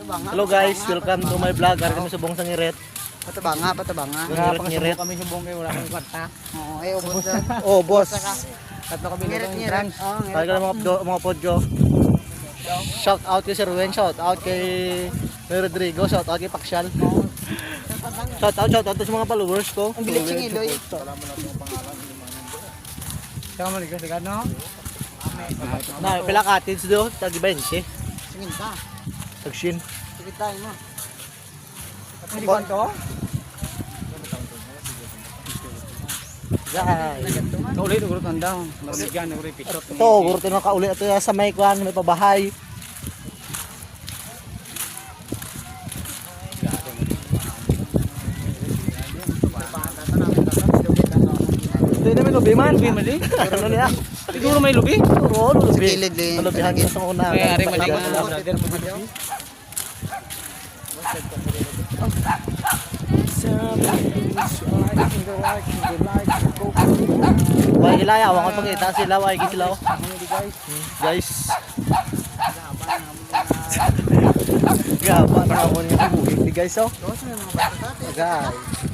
Hello guys, welcome to my vlog. Ari kami subong sa ngirit. Patabanga. Ngirit. Kami subong kayo, wala kami kwarta. Oo, ubos na. Oh, boss. Tatlo kami Ngirit. trans. Kaya ka mga podyo. Shout out kay Sir Wen, shout out kay Rodrigo, shout out kay Paksial. Shout out sa mga followers ko. Ang bilis yung iloy. Saka maligas ka, no? Na, pila cottage do, tag 20. Singin ka. Tagshin. Sige tayo mo. Hindi ba ito? Guys. Kaulit, ulit ang daw. Maramigan, ulit picture. Ito, guro tayo kauli ito sa may kwan, may pabahay. Hindi namin lubi man. Lubi man din? Ano niya? Siguro may lubi? Oo, lubi. Sa kilid din. Lubihan ko sa una. May ari mali mga brother. Why ilaya, wala ko pagkita sila, why sila. Guys. Gaba na ako niya buhig ni guys oh. Guys.